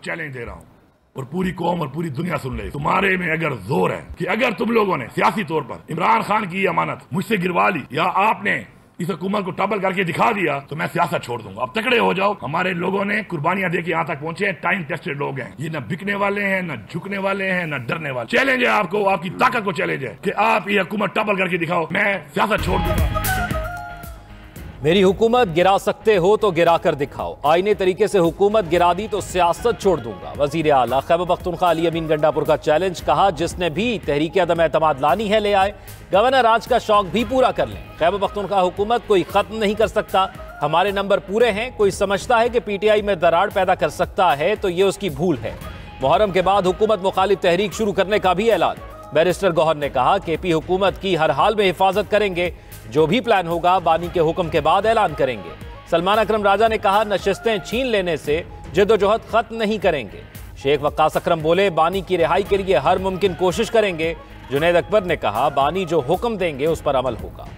Challenge दे रहा हूँ और पूरी कौम और पूरी दुनिया सुन ले, तुम्हारे में अगर जोर है कि अगर तुम लोगों ने सियासी तौर पर इमरान खान की अमानत मुझसे गिरवा ली या आपने इस हुकूमत को टबल करके दिखा दिया तो मैं सियासत छोड़ दूंगा। अब तकड़े हो जाओ। हमारे लोगों ने कुर्बानियां देके यहाँ तक पहुंचे हैं, टाइम टेस्टेड लोग हैं। ये न बिकने वाले हैं, न झुकने वाले हैं, न डरने वाले। चैलेंज है आपको, आपकी ताकत को चैलेंज है कि आप ये हुकूमत टबल करके दिखाओ, मैं सियासत छोड़ दूंगा। मेरी हुकूमत गिरा सकते हो तो गिरा कर दिखाओ, आईने तरीके से हुकूमत गिरा दी तो सियासत छोड़ दूंगा। वजीर आला खैबर पख्तूनख्वा अली अमीन गंडापुर का चैलेंज, कहा जिसने भी तहरीक अदम एतमाद लानी है ले आए, गवर्नर आज का शौक भी पूरा कर लें। खैबर पख्तूनख्वा हुकूमत कोई खत्म नहीं कर सकता, हमारे नंबर पूरे हैं। कोई समझता है कि पीटीआई में दरार पैदा कर सकता है तो ये उसकी भूल है। मुहर्रम के बाद हुकूमत मुखालिफ तहरीक शुरू करने का भी ऐलान। बैरिस्टर गौहर ने कहा केपी हुकूमत की हर हाल में हिफाजत करेंगे, जो भी प्लान होगा बानी के हुक्म के बाद ऐलान करेंगे। सलमान अकरम राजा ने कहा नशिस्तें छीन लेने से जद्दोजहद खत्म नहीं करेंगे। शेख वक्कास अकरम बोले बानी की रिहाई के लिए हर मुमकिन कोशिश करेंगे। जुनैद अकबर ने कहा बानी जो हुक्म देंगे उस पर अमल होगा।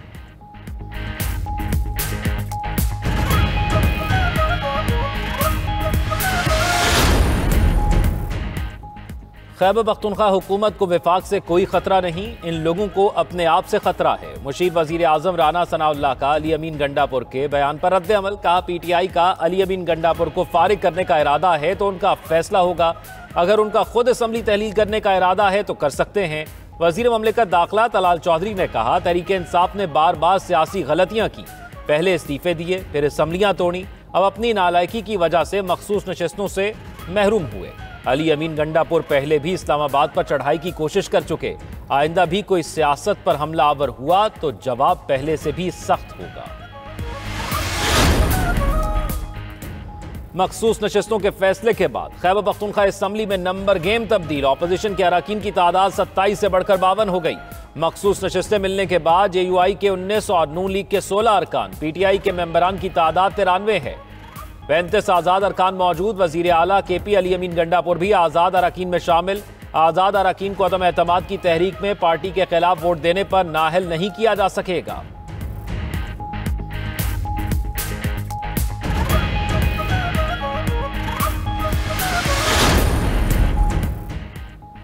खैबर पख्तूनख्वा हुकूमत को विफाक से कोई खतरा नहीं, इन लोगों को अपने आप से खतरा है। मुशीर वजीर आजम राना सनाउल्लाह का अली अमीन गंडापुर के बयान पर रद्द अमल। कहा पीटीआई का अली अमीन गंडापुर को फारिग करने का इरादा है तो उनका फैसला होगा, अगर उनका खुद असम्बली तहलील करने का इरादा है तो कर सकते हैं। वजीर ममलिकत दाखिला तलाल चौधरी ने कहा तहरीक इंसाफ ने बार बार सियासी गलतियां की, पहले इस्तीफे दिए फिर असम्बलियां तोड़ी, अब अपनी नालायकी की वजह से मखसूस नशिस्तों से महरूम हुए। अली अमीन गंडापुर पहले भी इस्लामाबाद पर चढ़ाई की कोशिश कर चुके, आइंदा भी कोई सियासत पर हमला आवर हुआ तो जवाब पहले से भी सख्त होगा। मखसूस नशिस्तों के फैसले के बाद खैबर पख्तूनख्वा असम्बली में नंबर गेम तब्दील। ऑपोजिशन के अरकान की तादाद 27 से बढ़कर 52 हो गई। मखसूस नशिस्तें मिलने के बाद जेयूआई के 19 और नून लीग के 16 अरकान, पीटीआई के मेंबरान की तादाद 93 है। 35 आजाद अरकान मौजूद। वजीर आला केपी अली अमीन गंडापुर भी आजाद अरकान में शामिल। आजाद अरकान को अदम एतमाद की तहरीक में पार्टी के खिलाफ वोट देने पर नाअहल नहीं किया जा सकेगा।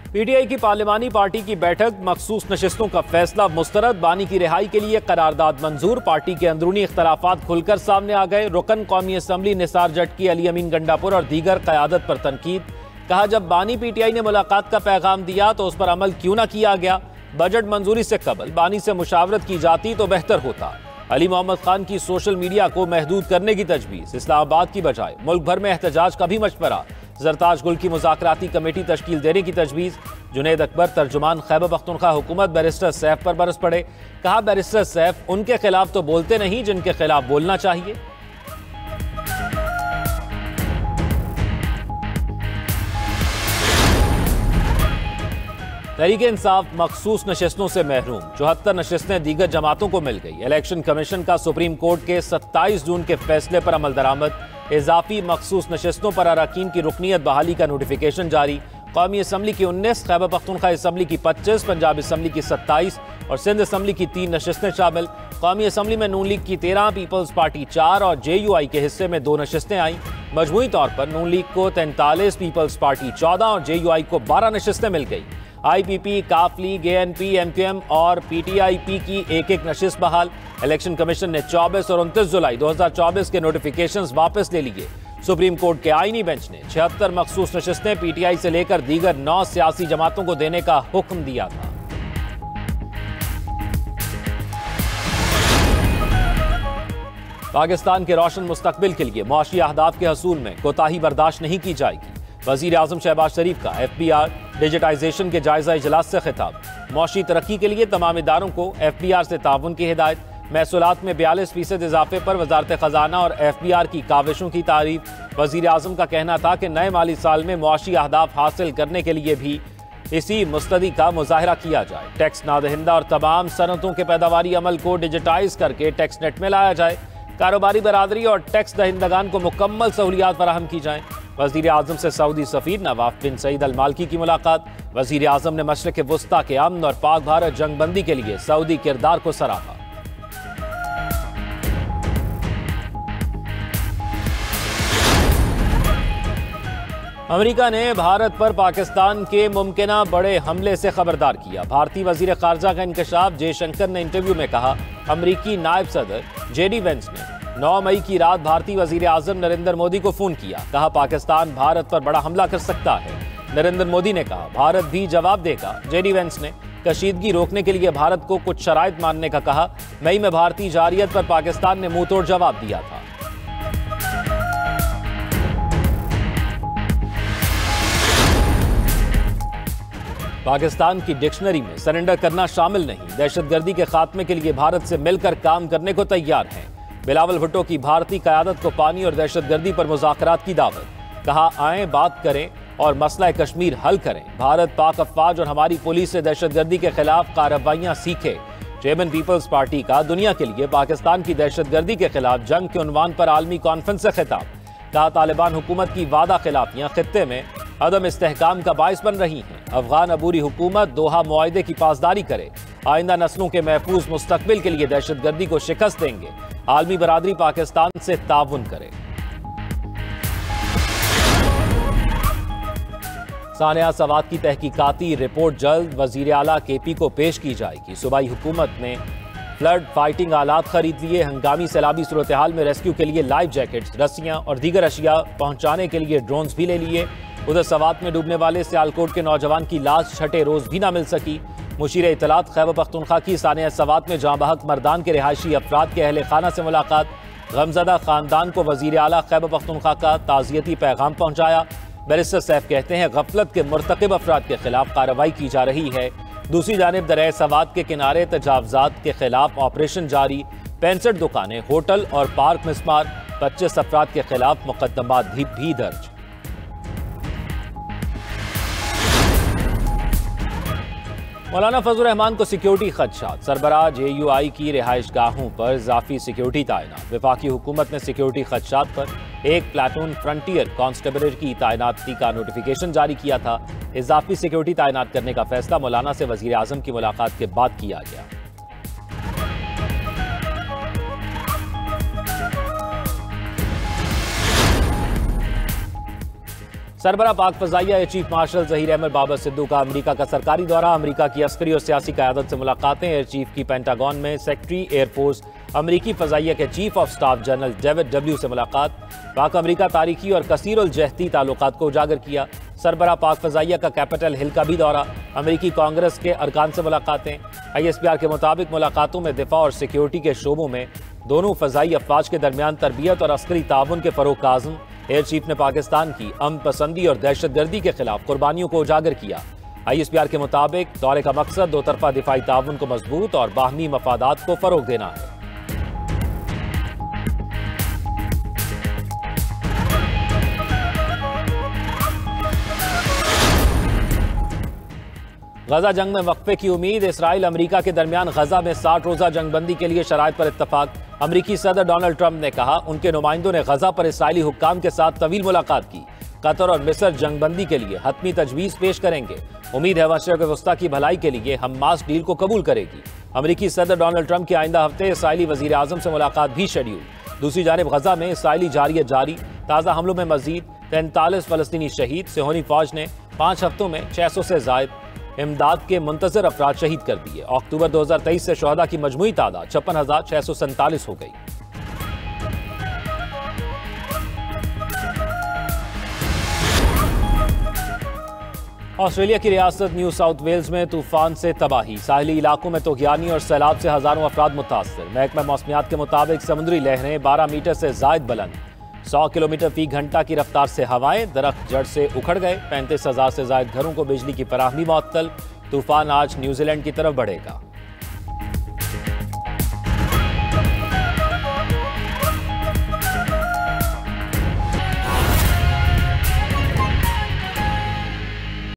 पीटीआई की पार्लिमानी पार्टी की बैठक, मखसूस नशिस्तों का फैसला मुस्तरद। बानी की रिहाई के लिए करारदाद मंजूर। पार्टी के अंदरूनी इख्तलाफात खुलकर सामने आ गए। रुकन कौमी असम्बली निसार जट की अली अमीन गंडापुर और दीगर क़यादत पर तनकीद। कहा जब बानी पीटीआई ने मुलाकात का पैगाम दिया तो उस पर अमल क्यों न किया गया। बजट मंजूरी से कबल बानी से मुशावरत की जाती तो बेहतर होता। अली मोहम्मद खान की सोशल मीडिया को महदूद करने की तजवीज़। इस्लामाबाद की बजाय मुल्क भर में एहतजाज का भी मशवरा। जरताज गुल की मुज़ाकराती कमेटी तश्कील देने की तजवीज़। जुनैद अकबर तर्जुमान खैबर पख्तूनख्वा हुकूमत बैरिस्टर सैफ पर बरस पड़े। कहा बैरिस्टर सैफ उनके खिलाफ तो बोलते नहीं जिनके खिलाफ बोलना चाहिए। तहरीक इंसाफ मखसूस नशिस्तों से महरूम। 74 नशिस्तें दीगर जमातों को मिल गई। इलेक्शन कमीशन का सुप्रीम कोर्ट के 27 जून के फैसले पर अमल दरामद। इजाफी मखसूस नशिस्तों पर अरकान की रुकनीत बहाली का नोटिफिकेशन जारी। कौमी असम्बली की 19, खैबर पख्तूनख्वा असम्बली की 25, पंजाब असम्बली की 27 और सिंध असम्बली की 3 नशिस्तें शामिल। कौमी असम्बली में नून लीग की 13, पीपल्स पार्टी 4 और जेयूआई के हिस्से में 2 नशिस्तें आईं। मजमूई तौर पर नून लीग को 43, पीपल्स पार्टी 14 और जेयूआई को 12 नशिस्तें मिल गई। आईपीपी, काफ लीग, एएनपी, एमक्यूएम और पीटीआईपी की एक नशिस्त बहाल। इलेक्शन कमीशन ने 24 और 29 जुलाई 2024 के नोटिफिकेशंस वापस ले लिए। सुप्रीम कोर्ट के आईनी बेंच ने 76 मखसूस नशिस्तें पीटीआई से लेकर दीगर 9 सियासी जमातों को देने का हुक्म दिया था। पाकिस्तान के रोशन मुस्तकबिल के लिए मुआशी अहदाफ के हसूल में कोताही बर्दाश्त नहीं की जाएगी। वजीर आजम शहबाज शरीफ का एफबीआर डिजिटाइजेशन के जायजा इजलास से खिताब। मुआशी तरक्की के लिए तमाम इदारों को एफबीआर से ताउन की हिदायत। महसूलात में 42% इजाफे पर वजारत खजाना और एफबीआर की काविशों की तारीफ। वजीर आजम का कहना था कि नए माली साल में मुआशी अहदाफ हासिल करने के लिए भी इसी मुस्तदी का मुजाहरा किया जाए। टैक्स नादहिंदा और तमाम सनतों के पैदावारी अमल को डिजिटाइज करके टैक्स नेट में लाया जाए। कारोबारी बरादरी और टैक्स दहिंदगान को मुकम्मल सहूलियात फराहम की जाएं। वजीर आजम से सऊदी सफीर नवाफ बिन सईद अल मालकी की मुलाकात। वजीर आजम ने मशरिक वुस्ता के अमन और पाक भारत जंगबंदी के लिए सऊदी किरदार को सराहा। अमेरिका ने भारत पर पाकिस्तान के मुमकिना बड़े हमले से खबरदार किया। भारतीय वजीर खारजा का इंकशाफ। जयशंकर ने इंटरव्यू में कहा, अमेरिकी नायब सदर जेडी वेंस ने 9 मई की रात भारतीय वजीर आजम नरेंद्र मोदी को फोन किया। कहा, पाकिस्तान भारत पर बड़ा हमला कर सकता है। नरेंद्र मोदी ने कहा, भारत भी जवाब देगा। जेडी वेंस ने कशीदगी रोकने के लिए भारत को कुछ शराइत मानने का कहा। मई में भारतीय जारियत पर पाकिस्तान ने मुंहतोड़ जवाब दिया था। पाकिस्तान की डिक्शनरी में सरेंडर करना शामिल नहीं। दहशतगर्दी के खात्मे के लिए भारत से मिलकर काम करने को तैयार हैं। बिलावल भुट्टो की भारतीय क़यादत को पानी और दहशतगर्दी पर मुज़ाकरात की दावत। कहा, आएं बात करें और मसला कश्मीर हल करें। भारत, पाक अफवाज और हमारी पुलिस से दहशतगर्दी के खिलाफ कार्रवाइयां सीखे। चेयरमैन पीपल्स पार्टी का दुनिया के लिए पाकिस्तान की दहशतगर्दी के खिलाफ जंग के उन्वान पर आलमी कॉन्फ्रेंस से खिताब। कहा, तालिबान हुकूमत की वादा खिलाफियां खित्ते में अदम इस्तेहकाम का बाइस बन रही हैं। अफगान अबूरी हुकूमत दोहा मुआहदे की पासदारी करे। आइंदा नस्लों के महफूज मुस्तकबिल के लिए दहशतगर्दी को शिकस्त देंगे। आलमी बरादरी पाकिस्तान से ताउन करे। सानिया सवात की तहकीकाती रिपोर्ट जल्द वजीर आला केपी को पेश की जाएगी। सूबाई हुकूमत ने फ्लड फाइटिंग आलात खरीद लिए। हंगामी सैलाबी सूरत हाल में रेस्क्यू के लिए लाइफ जैकेट्स, रस्सियां और दीगर अशिया पहुंचाने के लिए ड्रोन्स भी ले लिए। उधर सवात में डूबने वाले सियालकोट के नौजवान की लाश छठे रोज भी ना मिल सकी। मुशीर इत्तलात खैबर पख्तूनख्वा की सानिया सवात में जहां बहक मर्दान के रिहायशी अफराद के अहले खाना से मुलाकात। गमजदा खानदान को वजीर आला खैबर पख्तूनख्वा का ताज़ियती पैगाम पहुंचाया। बैरिस्टर सैफ कहते हैं, गफलत के मुर्तकिब अफराद के खिलाफ कार्रवाई की जा रही है। दूसरी जानिब दरिया सवात के किनारे तजावजात के खिलाफ ऑपरेशन जारी। 65 दुकानें, होटल और पार्क मिसमार। 25 अफराद के खिलाफ मुकदमात भी दर्ज। मौलाना फजल रहमान को सिक्योरिटी खदशात। सरबराह JUI की रिहाइश गाहों पर इजाफी सिक्योरिटी तैनात। वफाकी हुकूमत ने सिक्योरिटी खदशात पर एक प्लाटून फ्रंटियर कांस्टेबल की तैनाती का नोटिफिकेशन जारी किया था। इजाफी सिक्योरिटी तैनात करने का फैसला मौलाना से वजीर आजम की मुलाकात के बाद किया गया। सरबरा पाक फजाइया चीफ मार्शल जहीर अहमद बाबर सिद्दू का अमेरिका का सरकारी दौरा। अमेरिका की अस्करी और सियासी क़यादत से मुलाकातें। एयर चीफ की पेंटागन में सेक्रेटरी एयरफोर्स अमेरिकी फजाइया के chief of staff general David W से मुलाकात। पाक अमेरिका तारीखी और कसीर उल जहती ताल्लुकात को उजागर किया। सरबरा पाक फजाइया का कैपिटल हिल का भी दौरा। अमेरिकी कांग्रेस के अरकान से मुलाकातें। ISPR के मुताबिक मुलाकातों में दिफा और सिक्योरिटी के शोबों में दोनों फजाई अफवाज के दरमियान तरबियत और अस्करी ताउन के फरोग का आज़म। एयर चीफ ने पाकिस्तान की अमन पसंदी और दहशतगर्दी के खिलाफ कुर्बानियों को उजागर किया। ISPR के मुताबिक दौरे का मकसद दो तरफा दिफाई ताउन को मजबूत और बाहमी मफादात को फरोग देना है। गजा जंग में वक्फे की उम्मीद। इसराइल अमेरिका के दरमियान गजा में 60 रोजा जंगबंदी के लिए शराइत पर इत्तफाक। अमेरिकी सदर डोनाल्ड ट्रंप ने कहा, उनके नुमाइंदों ने गजा पर इसराइली हुक्काम के साथ तवील मुलाकात की। कतर और मिस्र जंगबंदी के लिए हतमी तजवीज़ पेश करेंगे। उम्मीद है मशरिक़ वस्ता की भलाई के लिए हमास डील को कबूल करेगी। अमेरिकी सदर डोनाल्ड ट्रंप की आइंदा हफ्ते इसराइली वज़ीर आज़म से मुलाकात भी शेड्यूल। दूसरी जानिब गजा में इसराइली जारियत जारी। ताज़ा हमलों में मजीद 43 फ़लस्तीनी शहीद। सिहोनी फौज ने 5 हफ्तों में 600 से ज़ायद इमदाद के मुंतजर अफराद शहीद कर दिए। अक्टूबर 2023 से शुहदा की मजमूई तादाद 56,647 हो गई। ऑस्ट्रेलिया की रियासत न्यू साउथ वेल्स में तूफान से तबाही। साहिली इलाकों में तोगयानी और सैलाब से हजारों अफराद मुतासर। महकमा मौसमियात के मुताबिक समुद्री लहरें 12 मीटर से जायद बुलंद। 100 किलोमीटर फी घंटा की रफ्तार से हवाएं। दरख्त जड़ से उखड़ गए। 35,000 से जायद घरों को बिजली की फराहमी मुअत्तल। तूफान आज न्यूजीलैंड की तरफ बढ़ेगा।